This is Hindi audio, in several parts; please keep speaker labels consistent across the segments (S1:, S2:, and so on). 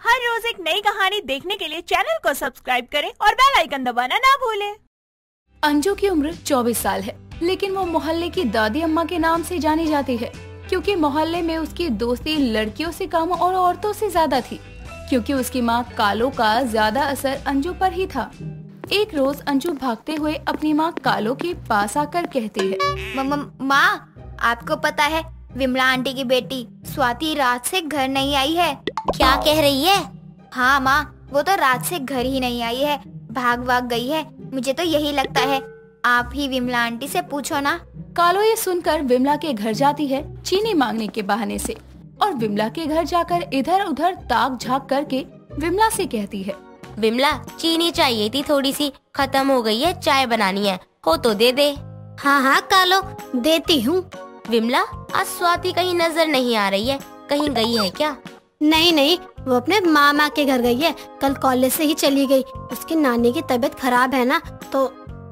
S1: हर रोज एक नई कहानी देखने के लिए चैनल को सब्सक्राइब करें और बेल आइकन दबाना ना भूलें।
S2: अंजू की उम्र 24 साल है, लेकिन वो मोहल्ले की दादी अम्मा के नाम से जानी जाती है, क्योंकि मोहल्ले में उसकी दोस्ती लड़कियों से कम और औरतों से ज्यादा थी, क्योंकि उसकी माँ कालो का ज्यादा असर अंजू पर ही था। एक रोज अंजू भागते हुए अपनी माँ कालो के पास आकर कहती है,
S3: माँ, आपको पता है विमला आंटी की बेटी स्वाति रात से घर नहीं आई है।
S4: क्या कह रही है?
S3: हाँ माँ, वो तो रात से घर ही नहीं आई है, भाग गई है। मुझे तो यही लगता है, आप ही विमला आंटी से पूछो ना।
S2: कालो ये सुनकर विमला के घर जाती है चीनी मांगने के बहाने से, और विमला के घर जाकर इधर उधर ताक झाँक करके विमला से कहती है,
S4: विमला, चीनी चाहिए थी, थोड़ी सी खत्म हो गई है, चाय बनानी है, हो तो दे दे।
S5: हाँ कालो, देती हूँ।
S4: विमला, आज स्वाति कहीं नजर नहीं आ रही है, कहीं गई है क्या?
S5: नहीं, वो अपने मामा के घर गई है, कल कॉलेज से ही चली गई। उसकी नानी की तबीयत खराब है ना, तो।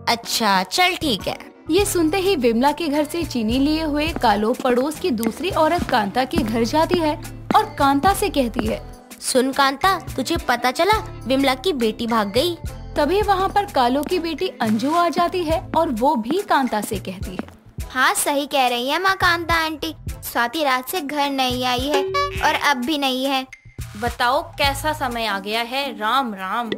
S4: अच्छा, चल ठीक है।
S2: ये सुनते ही विमला के घर से चीनी लिए हुए कालो पड़ोस की दूसरी औरत कांता के घर जाती है और कांता से कहती है,
S4: सुन कांता, तुझे पता चला विमला की बेटी भाग गई?
S2: तभी वहाँ पर कालो की बेटी अंजू आ जाती है और वो भी कांता से कहती है,
S3: हाँ सही कह रही है माँ कांता आंटी, स्वाति रात से घर नहीं आई है और अब भी नहीं है।
S1: बताओ कैसा समय आ गया है, राम राम।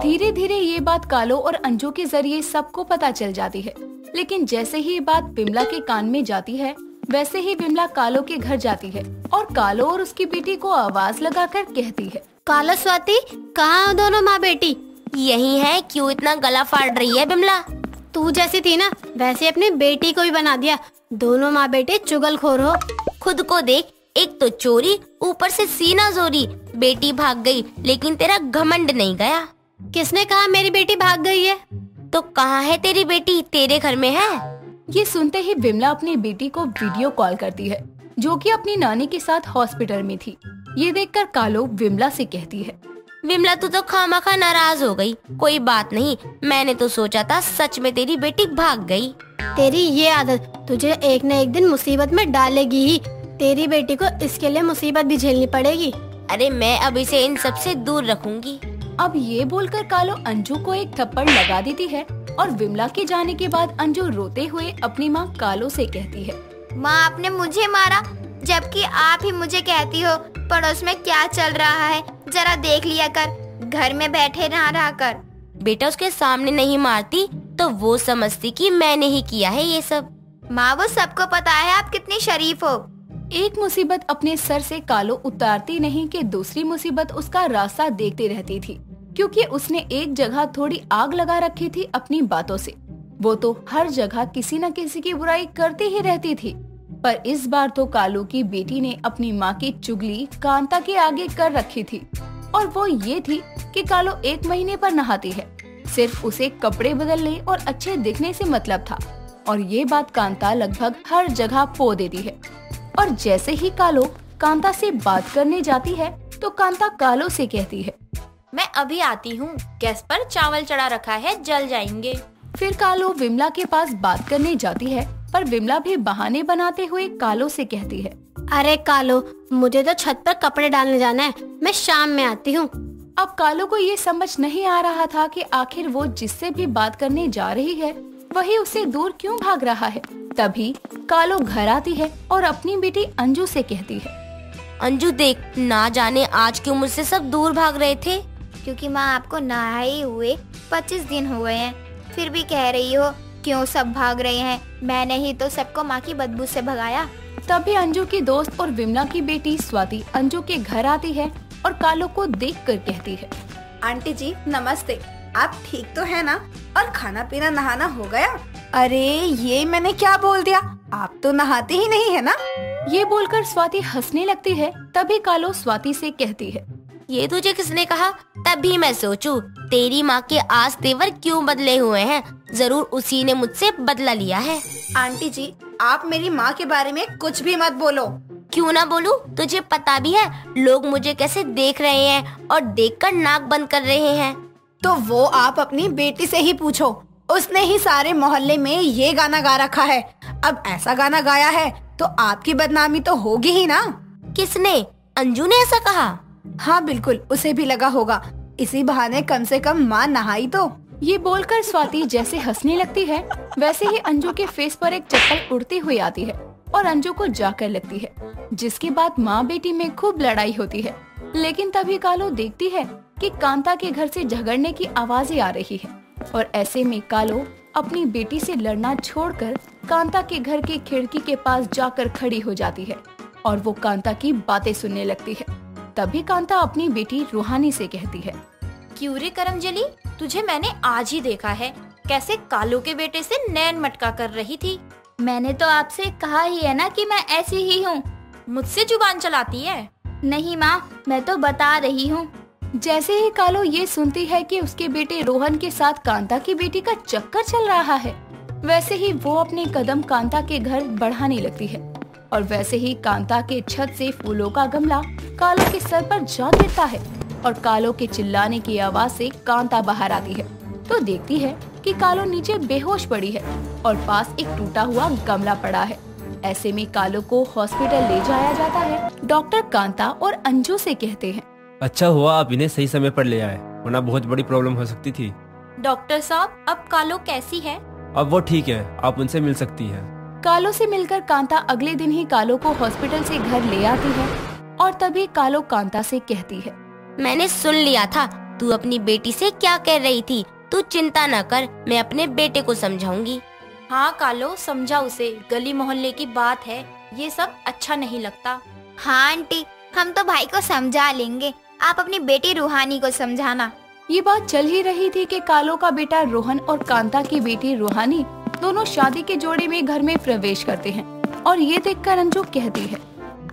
S2: धीरे धीरे ये बात कालो और अंजू के जरिए सबको पता चल जाती है, लेकिन जैसे ही ये बात विमला के कान में जाती है, वैसे ही विमला कालो के घर जाती है और कालो और उसकी बेटी को आवाज लगाकर कहती है,
S5: कालो, स्वाति, कहाँ हो दोनों माँ बेटी?
S4: यही है, क्यों इतना गला फाड़ रही है विमला?
S5: तू जैसी थी ना, वैसे अपनी बेटी को भी बना दिया। दोनों माँ बेटे चुगलखोर हो।
S4: खुद को देख, एक तो चोरी, ऊपर से सीना जोरी। बेटी भाग गई, लेकिन तेरा घमंड नहीं गया।
S5: किसने कहा मेरी बेटी भाग गई है?
S4: तो कहाँ है तेरी बेटी? तेरे घर में है।
S2: ये सुनते ही विमला अपनी बेटी को वीडियो कॉल करती है, जो कि अपनी नानी के साथ हॉस्पिटल में थी। ये देखकर कालो विमला से कहती है,
S4: विमला, तू तो खामखा नाराज हो गई। कोई बात नहीं, मैंने तो सोचा था सच में तेरी बेटी भाग गई।
S5: तेरी ये आदत तुझे एक न एक दिन मुसीबत में डालेगी ही। तेरी बेटी को इसके लिए मुसीबत भी झेलनी पड़ेगी।
S4: अरे मैं अब इसे इन सब से दूर रखूंगी।
S2: अब ये बोलकर कालो अंजू को एक थप्पड़ लगा देती है और विमला के जाने के बाद अंजू रोते हुए अपनी माँ कालो से कहती है,
S3: माँ, आपने मुझे मारा, जबकि आप ही मुझे कहती हो पड़ोस में क्या चल रहा है, जरा देख लिया कर, घर में बैठे रहा कर।
S4: बेटा, उसके सामने नहीं मारती तो वो समझती कि मैंने ही किया है ये सब।
S3: माँ, वो सबको पता है आप कितनी शरीफ हो।
S2: एक मुसीबत अपने सर से कालो उतारती नहीं कि दूसरी मुसीबत उसका रास्ता देखती रहती थी, क्योंकि उसने एक जगह थोड़ी आग लगा रखी थी अपनी बातों से। वो तो हर जगह किसी न किसी की बुराई करती ही रहती थी, पर इस बार तो कालो की बेटी ने अपनी माँ की चुगली कांता के आगे कर रखी थी, और वो ये थी कि कालो 1 महीने पर नहाती है, सिर्फ उसे कपड़े बदलने और अच्छे दिखने से मतलब था, और ये बात कांता लगभग हर जगह पो देती है। और जैसे ही कालो कांता से बात करने जाती है, तो कांता कालो से कहती है,
S1: मैं अभी आती हूँ, गैस पर चावल चढ़ा रखा है, जल जाएंगे।
S2: फिर कालो विमला के पास बात करने जाती है, पर विमला भी बहाने बनाते हुए कालो से कहती है,
S5: अरे कालो, मुझे तो छत पर कपड़े डालने जाना है, मैं शाम में आती हूँ।
S2: अब कालो को ये समझ नहीं आ रहा था कि आखिर वो जिससे भी बात करने जा रही है, वही उससे दूर क्यों भाग रहा है। तभी कालो घर आती है और अपनी बेटी अंजू से कहती है,
S4: अंजू देख, ना जाने आज क्यों मुझसे सब दूर भाग रहे थे।
S3: क्योंकि माँ, आपको नहाए हुए 25 दिन हुए हैं, फिर भी कह रही हो क्यों सब भाग रहे हैं। मैंने ही तो सबको माँ की बदबू से भगाया।
S2: तभी अंजू की दोस्त और विमला की बेटी स्वाति अंजू के घर आती है और कालो को देखकर कहती है,
S6: आंटी जी नमस्ते, आप ठीक तो है ना? और खाना पीना नहाना हो गया? अरे ये मैंने क्या बोल दिया, आप तो नहाते ही नहीं है ना?
S2: ये बोलकर स्वाति हंसने लगती है। तभी कालो स्वाति से कहती है,
S4: ये तुझे किसने कहा? तभी मैं सोचूं तेरी माँ के आस तेवर क्यों बदले हुए हैं, जरूर उसी ने मुझसे बदला लिया है।
S6: आंटी जी, आप मेरी माँ के बारे में कुछ भी मत बोलो।
S4: क्यों ना बोलूं? तुझे पता भी है लोग मुझे कैसे देख रहे हैं और देखकर नाक बंद कर रहे हैं।
S6: तो वो आप अपनी बेटी से ही पूछो, उसने ही सारे मोहल्ले में ये गाना गा रखा है। अब ऐसा गाना गाया है तो आपकी बदनामी तो होगी ही ना।
S4: किसने? अंजू ने ऐसा कहा?
S6: हाँ बिल्कुल, उसे भी लगा होगा। इसी बहाने कम से कम माँ नहाई तो।
S2: ये बोलकर स्वाति जैसे हंसने लगती है, वैसे ही अंजू के फेस पर एक चप्पल उड़ती हुई आती है और अंजू को जाकर लगती है, जिसके बाद माँ बेटी में खूब लड़ाई होती है। लेकिन तभी कालो देखती है कि कांता के घर से झगड़ने की आवाजें आ रही है और ऐसे में कालो अपनी बेटी से लड़ना छोड़कर कांता के घर की खिड़की के पास जाकर खड़ी हो जाती है और वो कांता की बातें सुनने लगती है। तभी कांता अपनी बेटी रूहानी से कहती है,
S3: क्यों रे करमजली, तुझे मैंने आज ही देखा है कैसे कालू के बेटे से नैन मटका कर रही थी। मैंने तो आपसे कहा ही है ना कि मैं ऐसी ही हूँ। मुझसे जुबान चलाती है? नहीं माँ, मैं तो बता रही हूँ।
S2: जैसे ही कालो ये सुनती है कि उसके बेटे रोहन के साथ कांता की बेटी का चक्कर चल रहा है, वैसे ही वो अपने कदम कांता के घर बढ़ाने लगती है और वैसे ही कांता के छत से फूलों का गमला कालो के सर पर जा गिरता है और कालो के चिल्लाने की आवाज से कांता बाहर आती है तो देखती है कि कालो नीचे बेहोश पड़ी है और पास एक टूटा हुआ गमला पड़ा है। ऐसे में कालो को हॉस्पिटल ले जाया जाता है। डॉक्टर कांता और अंजू से कहते हैं,
S7: अच्छा हुआ आप इन्हें सही समय पर ले आए, वरना बहुत बड़ी प्रॉब्लम हो सकती थी।
S3: डॉक्टर साहब, अब कालो कैसी है?
S7: अब वो ठीक है, आप उनसे मिल सकती हैं।
S2: कालो से मिलकर कांता अगले दिन ही कालो को हॉस्पिटल से घर ले आती है और तभी कालो कांता से कहती है,
S4: मैंने सुन लिया था तू अपनी बेटी से क्या कह रही थी। तू चिंता न कर, मैं अपने बेटे को समझाऊंगी।
S3: हाँ कालो, समझा उसे। गली मोहल्ले की बात है, ये सब अच्छा नहीं लगता। हाँ आंटी, हम तो भाई को समझा लेंगे, आप अपनी बेटी रूहानी को समझाना।
S2: ये बात चल ही रही थी कि कालो का बेटा रोहन और कांता की बेटी रूहानी दोनों शादी के जोड़े में घर में प्रवेश करते हैं और ये देखकर अंजू कहती है,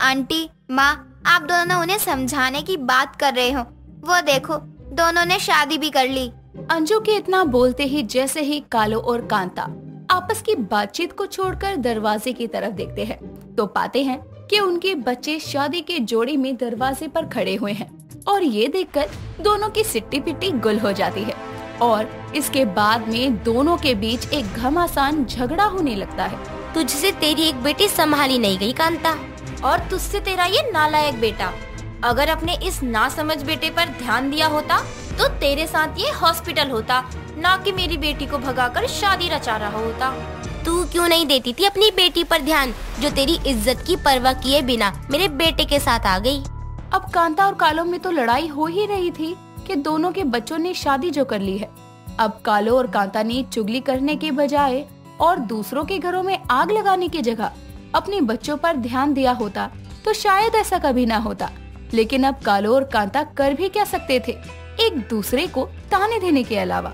S3: आंटी, माँ, आप दोनों उन्हें समझाने की बात कर रहे हो, वो देखो दोनों ने शादी भी कर ली।
S2: अंजू के इतना बोलते ही जैसे ही कालो और कांता आपस की बातचीत को छोड़कर दरवाजे की तरफ देखते हैं तो पाते हैं कि उनके बच्चे शादी के जोड़े में दरवाजे पर खड़े हुए हैं और ये देखकर दोनों की सिट्टी पिट्टी गुल हो जाती है और इसके बाद में दोनों के बीच एक घमासान झगड़ा होने लगता है।
S4: तुझसे तेरी एक बेटी संभाली नहीं गई कांता,
S3: और तुझसे तेरा ये नालायक बेटा। अगर अपने इस नासमझ बेटे पर ध्यान दिया होता तो तेरे साथ ये हॉस्पिटल होता, ना कि मेरी बेटी को भगाकर शादी रचा रहा होता।
S4: तू क्यों नहीं देती थी अपनी बेटी पर ध्यान, जो तेरी इज्जत की परवाह किए बिना मेरे बेटे के साथ आ गई।
S2: अब कांता और कालो में तो लड़ाई हो ही रही थी कि दोनों के बच्चों ने शादी जो कर ली है। अब कालो और कांता ने चुगली करने के बजाय और दूसरों के घरों में आग लगाने की जगह अपने बच्चों पर ध्यान दिया होता तो शायद ऐसा कभी ना होता। लेकिन अब कालो और कांता कर भी क्या सकते थे, एक दूसरे को ताने देने के अलावा।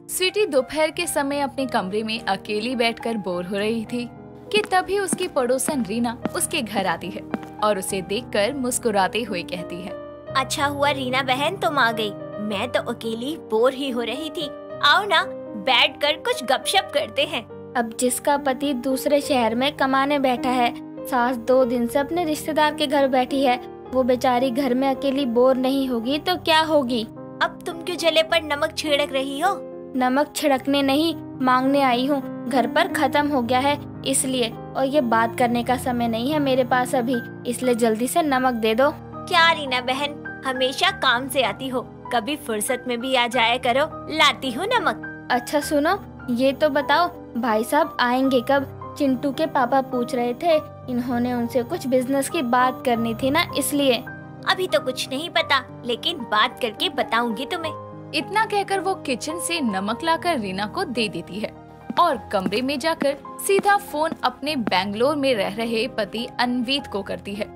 S2: स्वीटी दोपहर के समय अपने कमरे में अकेली बैठकर बोर हो रही थी कि तभी उसकी पड़ोसन रीना उसके घर आती है और उसे देखकर मुस्कुराते हुए कहती है,
S1: अच्छा हुआ रीना बहन तुम आ गई, मैं तो अकेली बोर ही हो रही थी। आओ ना, बैठकर कुछ गपशप करते हैं।
S3: अब जिसका पति दूसरे शहर में कमाने बैठा है, सास 2 दिन से अपने रिश्तेदार के घर बैठी है, वो बेचारी घर में अकेली बोर नहीं होगी तो क्या होगी।
S1: अब तुम क्यों जले पर नमक छिड़क रही हो?
S3: नमक छिड़कने नहीं, मांगने आई हूँ। घर पर खत्म हो गया है इसलिए, और ये बात करने का समय नहीं है मेरे पास अभी, इसलिए जल्दी से नमक दे दो।
S1: क्या रीना बहन, हमेशा काम से आती हो, कभी फुर्सत में भी आ जाया करो, लाती हूँ नमक।
S3: अच्छा सुनो, ये तो बताओ भाई साहब आएंगे कब? चिंटू के पापा पूछ रहे थे, इन्होंने उनसे कुछ बिजनेस की बात करनी थी ना, इसलिए।
S1: अभी तो कुछ नहीं पता, लेकिन बात करके बताऊंगी तुम्हें।
S2: इतना कहकर वो किचन से नमक लाकर रीना को दे देती है और कमरे में जाकर सीधा फोन अपने बेंगलोर में रह रहे पति अनवीत को करती है।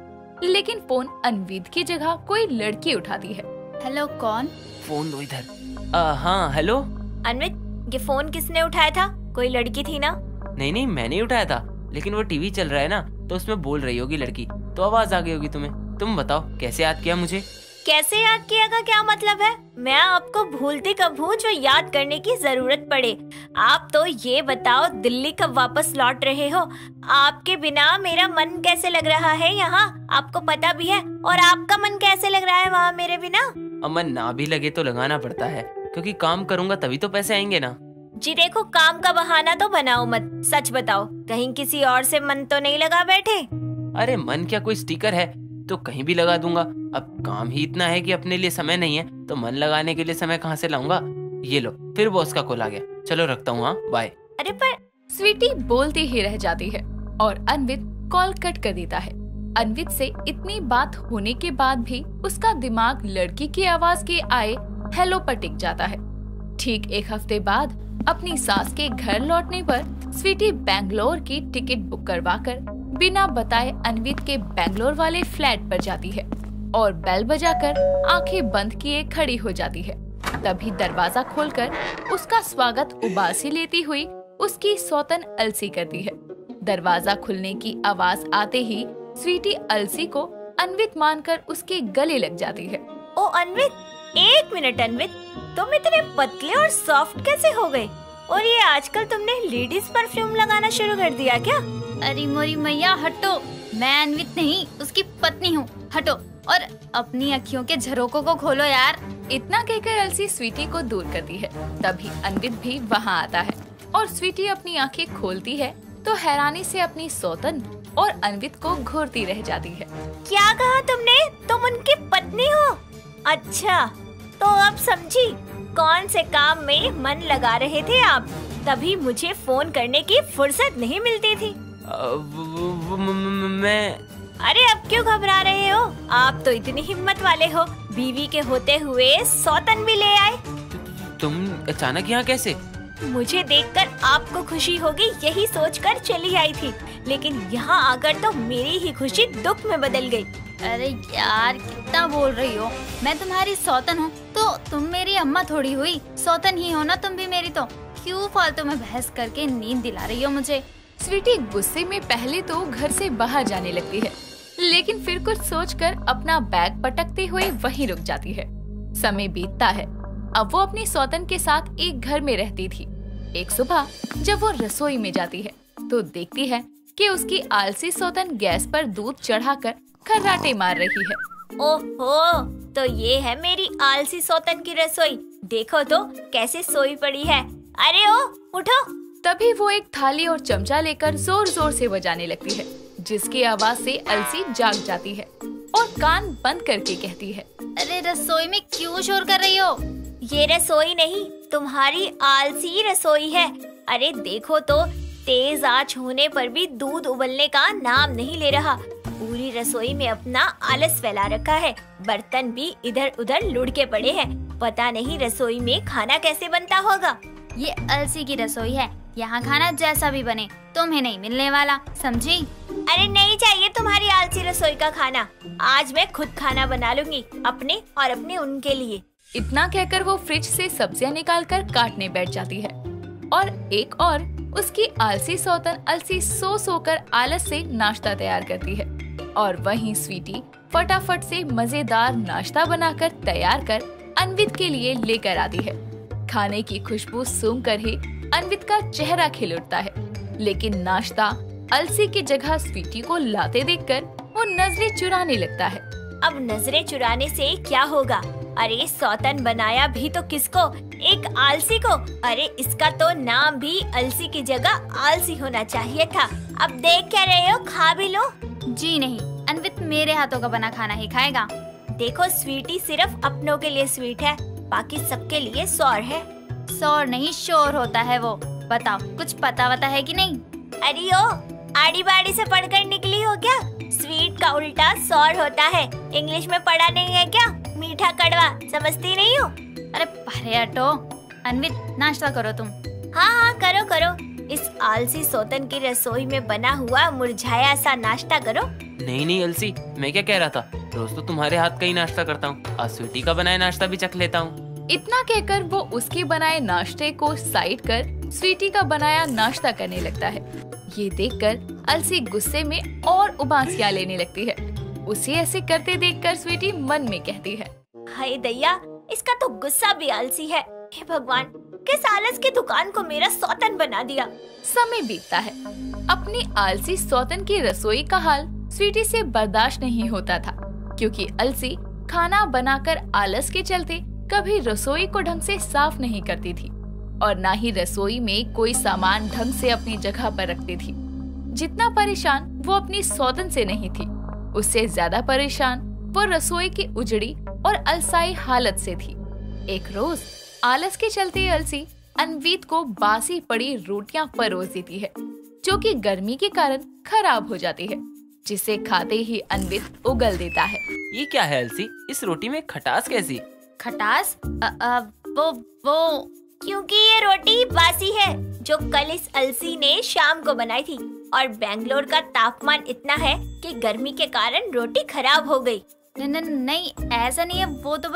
S2: लेकिन फोन अनवीत की जगह कोई लड़की उठाती है।
S6: हेलो, कौन?
S8: फोन दो इधर। हाँ हेलो।
S1: अनवित, ये फोन किसने उठाया था? कोई लड़की थी ना?
S8: नहीं, मैंने उठाया था, लेकिन वो टीवी चल रहा है ना, तो उसमें बोल रही होगी लड़की, तो आवाज आ गई होगी तुम्हें। तुम बताओ कैसे याद किया मुझे?
S1: कैसे याद किया का क्या मतलब है? मैं आपको भूलती कब हूँ जो याद करने की जरूरत पड़े। आप तो ये बताओ, दिल्ली कब वापस लौट रहे हो? आपके बिना मेरा मन कैसे लग रहा है यहाँ, आपको पता भी है, और आपका मन कैसे लग रहा है वहाँ मेरे बिना?
S8: मन ना भी लगे तो लगाना पड़ता है, क्योंकि काम करूँगा तभी तो पैसे आएंगे ना।
S1: जी देखो, काम का बहाना तो बनाओ मत, सच बताओ, कहीं किसी और से मन तो नहीं लगा बैठे?
S8: अरे मन क्या कोई स्टिकर है तो कहीं भी लगा दूंगा। अब काम ही इतना है कि अपने लिए समय नहीं है, तो मन लगाने के लिए समय कहाँ से लाऊंगा। ये लो, फिर बॉस का कॉल आ गया। चलो रखता हूँ, हाँ बाय।
S1: अरे पर
S2: स्वीटी बोलती ही रह जाती है और अन्वित कॉल कट कर देता है। अन्वित से इतनी बात होने के बाद भी उसका दिमाग लड़की की आवाज के आए हेलो पर टिक जाता है। ठीक एक हफ्ते बाद अपनी सास के घर लौटने पर स्वीटी बैंगलोर की टिकट बुक करवाकर बिना बताए अन्वित के बैंगलोर वाले फ्लैट पर जाती है और बेल बजाकर आंखें बंद किए खड़ी हो जाती है। तभी दरवाजा खोलकर उसका स्वागत उबासी लेती हुई उसकी सौतन अलसी करती है। दरवाजा खुलने की आवाज आते ही स्वीटी अलसी को अन्वित मानकर उसके गले लग जाती है।
S1: ओ अन्वित, एक मिनट अन्वित, तुम इतने पतले और सॉफ्ट कैसे हो गए? और ये आजकल तुमने लेडीज परफ्यूम लगाना शुरू कर दिया क्या?
S3: अरे मोरी मैया हटो, मैं अन्वित नहीं उसकी पत्नी हूँ, हटो और अपनी अखियों के झरोकों को खोलो यार।
S2: इतना कहकर अलसी स्वीटी को दूर करती है। तभी अन्वित भी वहाँ आता है और स्वीटी अपनी आंखें खोलती है तो हैरानी से अपनी सौतन और अन्वित को घूरती रह जाती है।
S1: क्या कहा तुमने? तुम उनकी पत्नी हो? अच्छा, तो अब समझी कौन से काम में मन लगा रहे थे आप, तभी मुझे फोन करने की फुर्सत नहीं मिलती थी।
S8: मैं
S1: अरे अब क्यों घबरा रहे हो? आप तो इतनी हिम्मत वाले हो, बीवी के होते हुए सौतन भी ले आए।
S8: तुम अचानक यहाँ कैसे?
S1: मुझे देखकर आपको खुशी होगी यही सोचकर चली आई थी, लेकिन यहाँ आकर तो मेरी ही खुशी दुख में बदल गई।
S3: अरे यार कितना बोल रही हो, मैं तुम्हारी सौतन हूँ तो तुम मेरी अम्मा थोड़ी हुई, सौतन ही हो ना तुम भी मेरी, तो क्यों फालतू में बहस करके नींद दिला रही हो मुझे।
S2: स्वीटी गुस्से में पहले तो घर से बाहर जाने लगती है, लेकिन फिर कुछ सोचकर अपना बैग पटकते हुए वहीं रुक जाती है। समय बीतता है। अब वो अपनी सौतन के साथ एक घर में रहती थी। एक सुबह जब वो रसोई में जाती है तो देखती है कि उसकी आलसी सौतन गैस पर दूध चढ़ाकर खर्राटे मार रही है।
S1: ओहो, तो ये है मेरी आलसी सौतन की रसोई। देखो तो कैसे सोई पड़ी है। अरे ओ उठो।
S2: तभी वो एक थाली और चमचा लेकर जोर जोर से बजाने लगती है, जिसकी आवाज से अलसी जाग जाती है और कान बंद करके कहती है,
S3: अरे रसोई में क्यों शोर कर रही हो?
S1: ये रसोई नहीं, तुम्हारी आलसी रसोई है। अरे देखो तो, तेज आंच होने पर भी दूध उबलने का नाम नहीं ले रहा। पूरी रसोई में अपना आलस फैला रखा है। बर्तन भी इधर उधर लुढ़के पड़े हैं। पता नहीं रसोई में खाना कैसे बनता होगा।
S3: ये अलसी की रसोई है, यहाँ खाना जैसा भी बने तुम्हें नहीं मिलने वाला, समझी?
S1: अरे नहीं चाहिए तुम्हारी आलसी रसोई का खाना। आज मैं खुद खाना बना लूंगी, अपने और अपने उनके लिए।
S2: इतना कहकर वो फ्रिज से सब्जियां निकालकर काटने बैठ जाती है और एक और उसकी आलसी सौतन अलसी सो कर आलस से नाश्ता तैयार करती है और वहीं स्वीटी फटाफट से मजेदार नाश्ता बनाकर तैयार कर अन्वित के लिए लेकर आती है। खाने की खुशबू सूंघकर ही अन्वित का चेहरा खिल उठता है, लेकिन नाश्ता अलसी की जगह स्वीटी को लाते देखकर वो नजरें चुराने लगता है।
S1: अब नजरें चुराने से क्या होगा? अरे सौतन बनाया भी तो किसको? एक आलसी को। अरे इसका तो नाम भी अलसी की जगह आलसी होना चाहिए था। अब देख क्या रहे हो, खा भी लो।
S3: जी नहीं, अन्वित मेरे हाथों का बना खाना ही खाएगा।
S1: देखो स्वीटी सिर्फ अपनों के लिए स्वीट है, बाकी सबके लिए सौर है।
S3: सौर नहीं शोर होता है वो। बताओ कुछ पता वता है कि नहीं?
S1: अरे ओ, आड़ी बाड़ी से पढ़कर निकली हो क्या? स्वीट का उल्टा सौर होता है। इंग्लिश में पढ़ा नहीं है क्या? मीठा कड़वा समझती नहीं हो?
S3: अरे परे हटो। अन्वित नाश्ता करो तुम।
S1: हाँ हाँ करो करो। इस आलसी सौतन की रसोई में बना हुआ मुरझाया सा नाश्ता करो।
S8: नहीं नहीं अलसी, मैं क्या कह रहा था, रोज तो तुम्हारे हाथ का ही नाश्ता करता हूँ, आज स्वीटी का बनाया नाश्ता भी चख लेता हूँ।
S2: इतना कहकर वो उसके बनाए नाश्ते को साइड कर स्वीटी का बनाया नाश्ता करने लगता है। ये देखकर अलसी गुस्से में और उबासियां लेने लगती है। उसे ऐसे करते देखकर स्वीटी मन में कहती है,
S1: हाय दैया, इसका तो गुस्सा भी आलसी है। हे भगवान, किस आलस की दुकान को मेरा सौतन बना दिया।
S2: समय बीतता है। अपनी आलसी सौतन की रसोई का हाल स्वीटी से बर्दाश्त नहीं होता था, क्योंकि अलसी खाना बनाकर आलस के चलते कभी रसोई को ढंग से साफ नहीं करती थी और न ही रसोई में कोई सामान ढंग से अपनी जगह पर रखती थी। जितना परेशान वो अपनी सौतन से नहीं थी, उससे ज्यादा परेशान वो रसोई की उजड़ी और अलसाई हालत से थी। एक रोज आलस के चलते अलसी अन्वित को बासी पड़ी रोटियां परोस देती है, जो कि गर्मी के कारण खराब हो जाती है, जिसे खाते ही अन्वित उगल देता है।
S8: ये क्या है अलसी, इस रोटी में खटास कैसी?
S3: खटास? वो
S1: क्योंकि ये रोटी बासी है जो कल इस अलसी ने शाम को बनाई थी, और बेंगलोर का तापमान इतना है कि गर्मी के कारण रोटी खराब हो गई।
S3: नहीं, ऐसा नहीं है, वो तो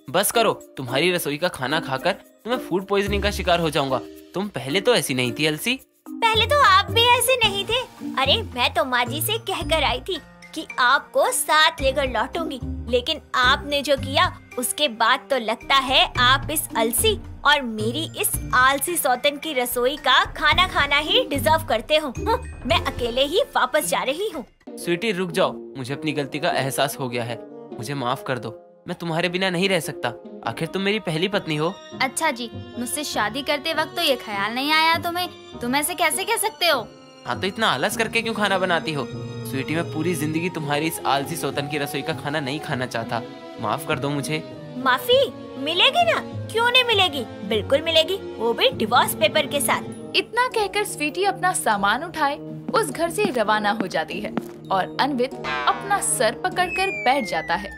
S8: बस करो, तुम्हारी रसोई का खाना खाकर तुम्हें फूड पॉइजनिंग का शिकार हो जाऊंगा। तुम पहले तो ऐसी नहीं थी अलसी।
S1: पहले तो आप भी ऐसे नहीं थे। अरे मैं तो माँ जी से कहकर आई थी कि आपको साथ लेकर लौटूंगी, लेकिन आपने जो किया उसके बाद तो लगता है आप इस अलसी और मेरी इस आलसी सौतन की रसोई का खाना खाना ही डिजर्व करते हो। मैं अकेले ही वापस जा रही हूँ।
S8: स्वीटी रुक जाओ, मुझे अपनी गलती का एहसास हो गया है, मुझे माफ कर दो। मैं तुम्हारे बिना नहीं रह सकता, आखिर तुम मेरी पहली पत्नी हो।
S3: अच्छा जी, मुझसे शादी करते वक्त तो ये ख्याल नहीं आया तुम्हें? तुम ऐसे कैसे कह सकते हो?
S8: हाँ तो इतना आलस करके क्यों खाना बनाती हो? स्वीटी, मैं पूरी जिंदगी तुम्हारी इस आलसी सौतन की रसोई का खाना नहीं खाना चाहता, माफ कर दो मुझे।
S1: माफी मिलेगी ना? क्यों नहीं मिलेगी, बिल्कुल मिलेगी, वो भी डिवोर्स पेपर के साथ।
S2: इतना कहकर स्वीटी अपना सामान उठाए उस घर से रवाना हो जाती है और अन्वित अपना सर पकड़कर बैठ जाता है।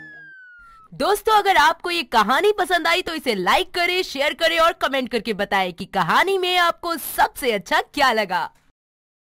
S9: दोस्तों, अगर आपको ये कहानी पसंद आई तो इसे लाइक करें, शेयर करें और कमेंट करके बताएं कि कहानी में आपको सबसे अच्छा क्या लगा।